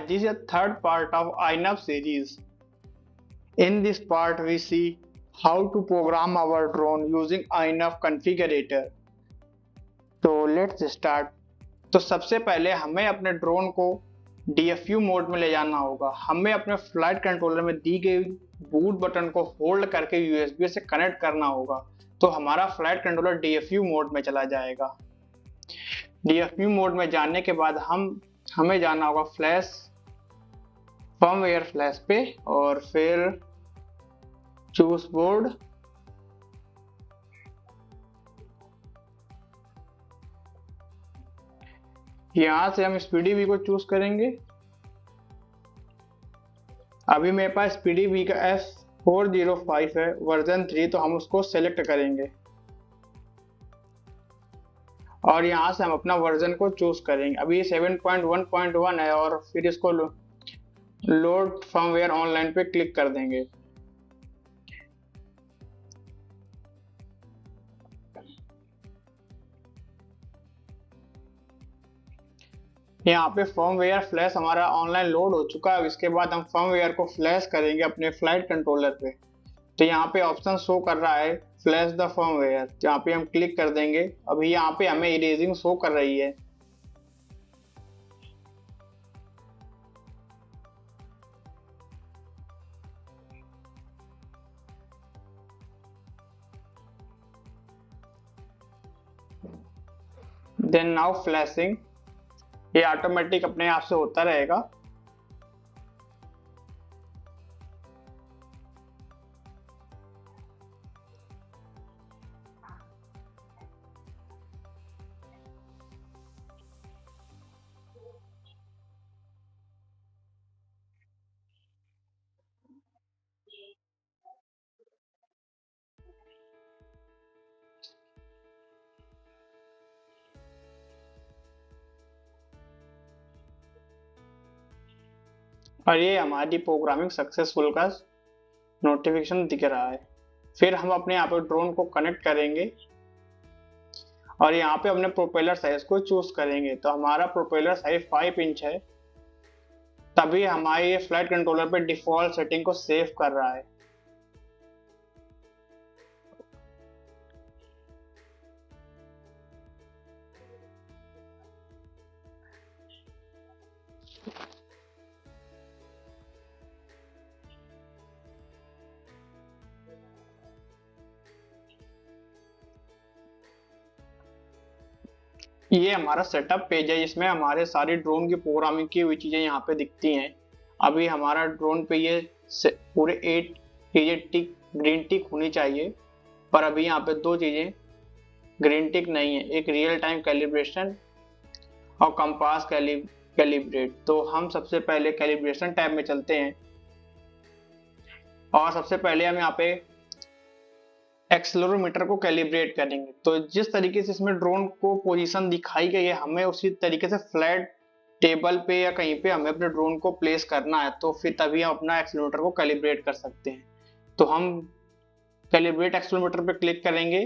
this is a third part of INAV series. In this part, we see how to program our drone using INAV configurator. तो let's start. तो सबसे पहले हमें अपने drone को DFU mode में ले जाना होगा। हमें अपने फ्लाइट कंट्रोलर में दी गई बूट बटन को होल्ड करके USB से कनेक्ट करना होगा, तो हमारा फ्लाइट कंट्रोलर DFU मोड में चला जाएगा। DFU मोड में जाने के बाद हमें जाना होगा फ्लैश फर्मवेयर फ्लैश पे और फिर चूज बोर्ड, यहां से हम SPDB को चूज करेंगे। अभी मेरे पास SPDB का S405 है वर्जन 3, तो हम उसको सेलेक्ट करेंगे और यहाँ से हम अपना वर्जन को चूज करेंगे। अभी 7.1.1 है और फिर इसको लोड फर्मवेयर ऑनलाइन पे क्लिक कर देंगे। यहाँ पे फर्मवेयर फ्लैश हमारा ऑनलाइन लोड हो चुका है। इसके बाद हम फर्मवेयर को फ्लैश करेंगे अपने फ्लाइट कंट्रोलर पे। तो यहाँ पे ऑप्शन शो कर रहा है फ्लैश द फर्मवेयर, यहाँ पे हम क्लिक कर देंगे। अभी यहाँ पे हमें इरेजिंग शो कर रही है। देन नाउ फ्लैशिंग, ये ऑटोमेटिक अपने आप से होता रहेगा। और ये हमारी प्रोग्रामिंग सक्सेसफुल का नोटिफिकेशन दिख रहा है। फिर हम अपने यहाँ पे ड्रोन को कनेक्ट करेंगे और यहाँ पे अपने प्रोपेलर साइज को चूज करेंगे। तो हमारा प्रोपेलर साइज 5 इंच है, तभी हमारे ये फ्लाइट कंट्रोलर पे डिफॉल्ट सेटिंग को सेव कर रहा है। ये हमारा सेटअप पेज है, जिसमें हमारे सारी ड्रोन की प्रोग्रामिंग की हुई चीजें यहाँ पे दिखती हैं। अभी हमारा ड्रोन पे ये पूरे 8 चीजें टिक ग्रीन टिक होनी चाहिए, पर अभी यहाँ पे 2 चीजें ग्रीन टिक नहीं है, एक रियल टाइम कैलिब्रेशन और कंपास कैलिब्रेट। तो हम सबसे पहले कैलिब्रेशन टैब में चलते हैं और सबसे पहले हम यहाँ पे एक्सेलेरोमीटर को कैलिब्रेट करेंगे। तो जिस तरीके से इसमें ड्रोन को पोजीशन दिखाई गई है, हमें उसी तरीके से फ्लैट टेबल पे या कहीं पे हमें अपने ड्रोन को प्लेस करना है, तो फिर तभी हम अपना एक्सेलेरोमीटर को कैलिब्रेट कर सकते हैं। तो हम कैलिब्रेट एक्सेलेरोमीटर पे क्लिक करेंगे।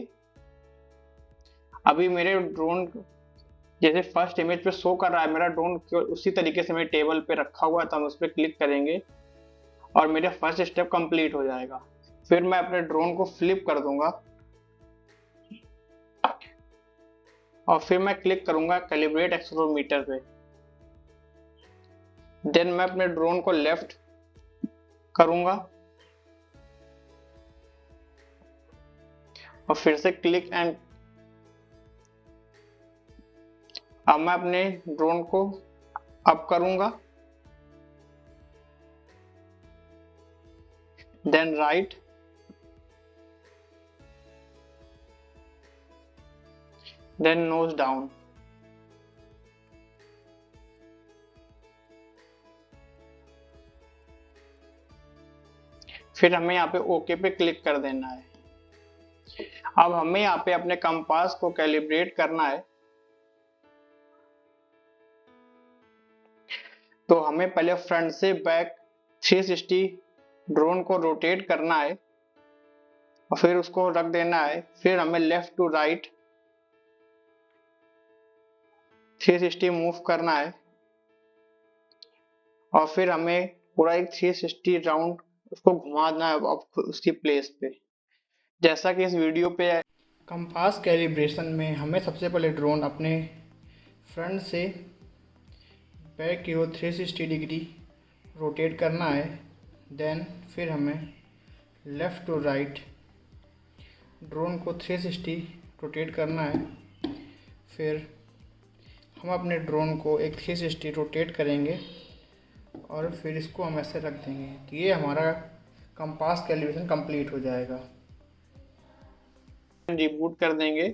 अभी मेरे ड्रोन जैसे फर्स्ट इमेज पे शो कर रहा है, मेरा ड्रोन उसी तरीके से मेरे टेबल पे रखा हुआ है, तो हम उस पर क्लिक करेंगे और मेरा फर्स्ट स्टेप कंप्लीट हो जाएगा। फिर मैं अपने ड्रोन को फ्लिप कर दूंगा और फिर मैं क्लिक करूंगा कैलिब्रेट एक्सेलेरोमीटर पे। देन मैं अपने ड्रोन को लेफ्ट करूंगा और फिर से क्लिक एंड अब मैं अपने ड्रोन को अप करूंगा, then right, then nose down. फिर हमें यहाँ पे ओके पे क्लिक कर देना है। अब हमें यहाँ पे अपने कंपास को कैलिब्रेट करना है। तो हमें पहले फ्रंट से बैक 360 ड्रोन को रोटेट करना है और फिर उसको रख देना है। फिर हमें लेफ्ट टू राइट 360 मूव करना है और फिर हमें पूरा एक 360 राउंड उसको घुमाना है अब उसकी प्लेस पे, जैसा कि इस वीडियो पे है। कंपास कैलिब्रेशन में हमें सबसे पहले ड्रोन अपने फ्रंट से बैक की ओर 360 डिग्री रोटेट करना है। देन फिर हमें लेफ़्ट टू राइट ड्रोन को 360 रोटेट करना है। फिर हम अपने ड्रोन को एक 360 रोटेट करेंगे और फिर इसको हम ऐसे रख देंगे, तो ये हमारा कंपास कैलिब्रेशन कंप्लीट हो जाएगा। रिबूट कर देंगे।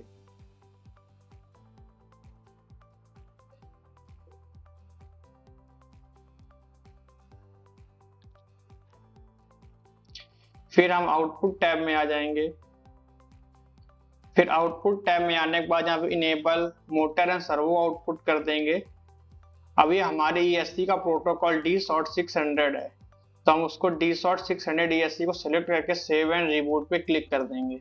फिर हम आउटपुट टैब में आ जाएंगे। फिर आउटपुट टैब में आने के बाद यहाँ पे enable motor and servo output कर देंगे। अभी हमारे ESC का प्रोटोकॉल DSOT 600 है, तो हम उसको DSOT 600 ESC को सिलेक्ट करके सेव एंड रिबूट पे क्लिक कर देंगे।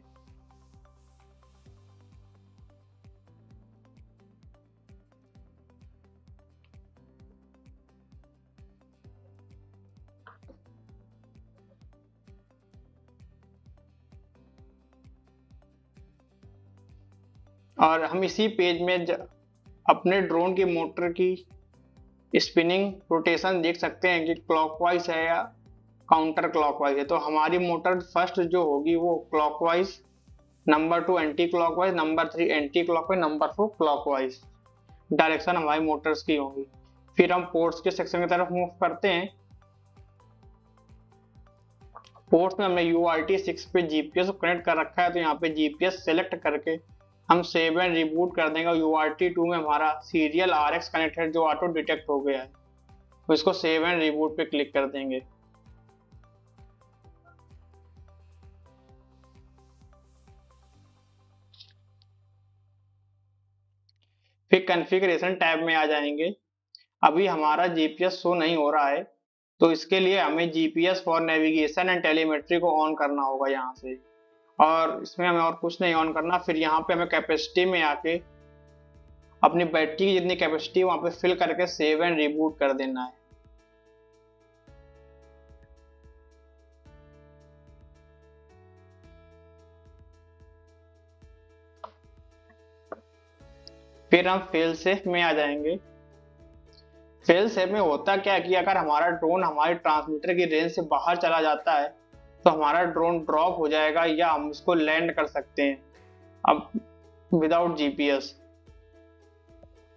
और हम इसी पेज में अपने ड्रोन की मोटर की स्पिनिंग रोटेशन देख सकते हैं कि क्लॉकवाइज है या काउंटर क्लॉकवाइज है। तो हमारी मोटर फर्स्ट जो होगी वो clockwise, number 2 anti clockwise, number 3 anti clockwise, number 4 clockwise direction हमारी मोटर्स की होंगी। फिर हम पोर्ट्स के सेक्शन की तरफ मूव करते हैं। पोर्ट्स में हमने UART 6 पे GPS को कनेक्ट कर रखा है, तो यहाँ पे GPS सेलेक्ट करके हम सेव एंड रिबूट कर देंगे। UART 2 में हमारा सीरियल RX कनेक्टेड जो ऑटो डिटेक्ट हो गया है, तो इसको सेव एंड रिबूट पे क्लिक कर देंगे। फिर कॉन्फ़िगरेशन टैब में आ जाएंगे। अभी हमारा GPS शो नहीं हो रहा है, तो इसके लिए हमें GPS for navigation and telemetry को ऑन करना होगा यहाँ से, और इसमें हमें और कुछ नहीं ऑन करना। फिर यहाँ पे हमें कैपेसिटी में आके अपनी बैटरी की जितनी कैपेसिटी वहाँ पे फिल करके सेव एंड रिबूट कर देना है। फिर हम फेल सेफ में आ जाएंगे। फेल सेफ में होता क्या है कि अगर हमारा ड्रोन हमारे ट्रांसमीटर की रेंज से बाहर चला जाता है तो हमारा ड्रोन ड्रॉप हो जाएगा या हम उसको लैंड कर सकते हैं अब विदाउट GPS।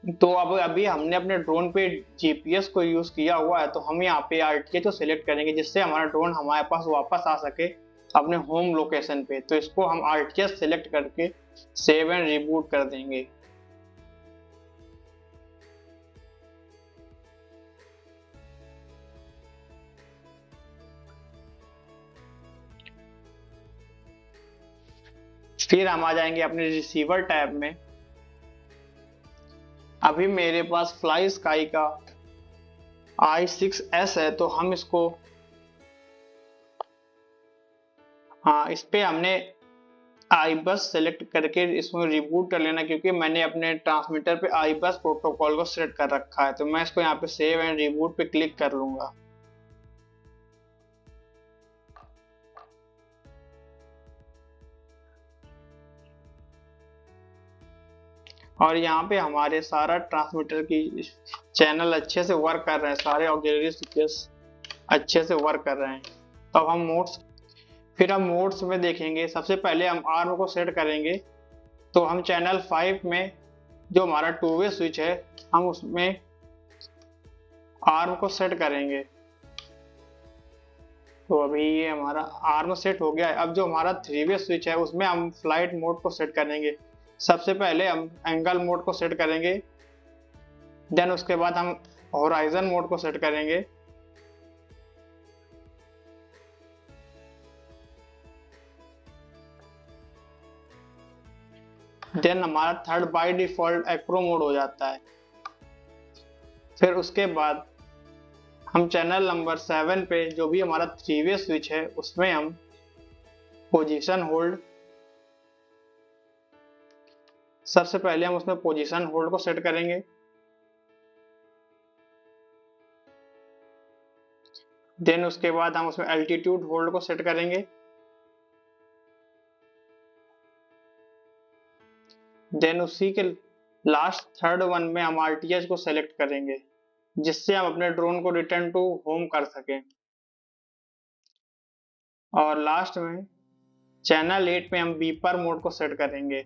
तो अब अभी हमने अपने ड्रोन पे GPS को यूज किया हुआ है, तो हम यहाँ पे RTH को सिलेक्ट करेंगे जिससे हमारा ड्रोन हमारे पास वापस आ सके अपने होम लोकेशन पे। तो इसको हम RTH सिलेक्ट करके सेव एंड रिबूट कर देंगे। फिर हम आ जाएंगे अपने रिसीवर टैब में। अभी मेरे पास फ्लाई स्काई का i6s है, तो हम इसको, हाँ, इस पे हमने iBus सेलेक्ट करके इसमें रिबूट कर लेना, क्योंकि मैंने अपने ट्रांसमीटर पे iBus प्रोटोकॉल को सेट कर रखा है। तो मैं इसको यहाँ पे सेव एंड रिबूट पे क्लिक कर लूंगा। और यहाँ पे हमारे सारा ट्रांसमीटर की चैनल अच्छे से वर्क कर रहे हैं, सारे ऑक्सिलरी स्विचेस अच्छे से वर्क कर रहे हैं। तो अब हम मोड्स, फिर हम मोड्स में देखेंगे। सबसे पहले हम आर्म को सेट करेंगे, तो हम चैनल 5 में जो हमारा 2 वे स्विच है हम उसमें आर्म को सेट करेंगे। तो अभी ये हमारा आर्म सेट हो गया है। अब जो हमारा 3 वे स्विच है उसमें हम फ्लाइट मोड को सेट करेंगे। सबसे पहले हम एंगल मोड को सेट करेंगे, देन उसके बाद हम होराइजन मोड को सेट करेंगे, देन हमारा third by default Acro mode हो जाता है। फिर उसके बाद हम चैनल नंबर 7 पे जो भी हमारा 3 वे स्विच है उसमें हम पोजीशन होल्ड, सबसे पहले हम उसमें पोजीशन होल्ड को सेट करेंगे। देन उसके बाद हम उसमें एल्टीट्यूड होल्ड को सेट करेंगे। देन उसी के लास्ट थर्ड वन में हम आरटीएच को सेलेक्ट करेंगे, जिससे हम अपने ड्रोन को रिटर्न टू होम कर सकें। और लास्ट में चैनल 8 में हम बीपर मोड को सेट करेंगे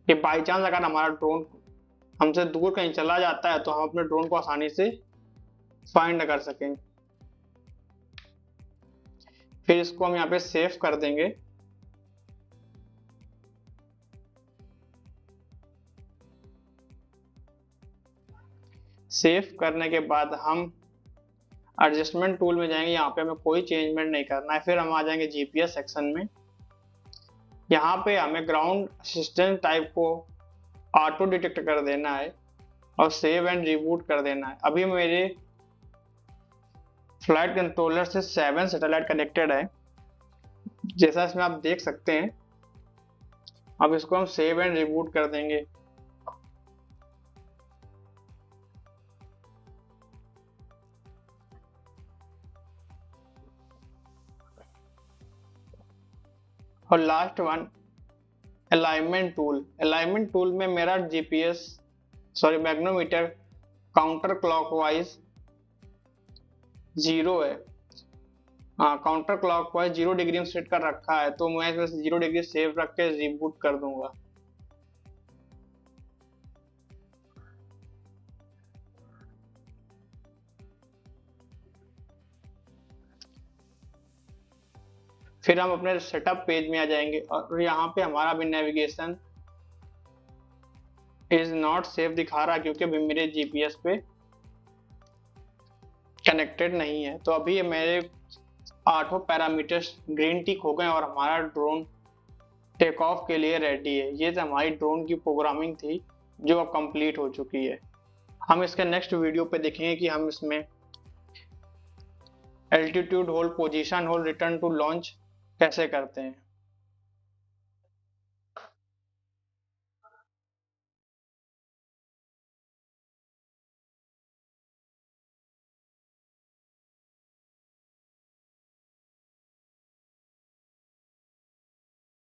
कि बाई चांस अगर हमारा ड्रोन हमसे दूर कहीं चला जाता है तो हम अपने ड्रोन को आसानी से फाइंड कर सकें। फिर इसको हम यहाँ पे सेव कर देंगे। सेव करने के बाद हम एडजस्टमेंट टूल में जाएंगे, यहाँ पे हमें कोई चेंजमेंट नहीं करना है। फिर हम आ जाएंगे जीपीएस सेक्शन में। यहाँ पे हमें ग्राउंड असिस्टेंट टाइप को ऑटो डिटेक्ट कर देना है और सेव एंड रिबूट कर देना है। अभी मेरे फ्लाइट कंट्रोलर से 7 सैटेलाइट कनेक्टेड है, जैसा इसमें आप देख सकते हैं। अब इसको हम सेव एंड रिबूट कर देंगे। और last one alignment tool. Alignment tool में मेरा मैग्नोमीटर काउंटर क्लॉकवाइज 0 है। हाँ, काउंटर क्लॉकवाइज 0 डिग्री में सेट कर रखा है, तो मैं इसमें 0 डिग्री सेव रख के रिबूट कर दूंगा। फिर हम अपने सेटअप पेज में आ जाएंगे और यहाँ पे हमारा भी नेविगेशन इज नॉट सेव दिखा रहा है, क्योंकि अभी मेरे जीपीएस पे कनेक्टेड नहीं है। तो अभी मेरे 8 पैरामीटर्स ग्रीन टिक हो गए और हमारा ड्रोन टेक ऑफ के लिए रेडी है। ये तो हमारी ड्रोन की प्रोग्रामिंग थी जो अब कंप्लीट हो चुकी है। हम इसके नेक्स्ट वीडियो पे देखेंगे कि हम इसमें altitude hold, position hold, return to launch कैसे करते हैं।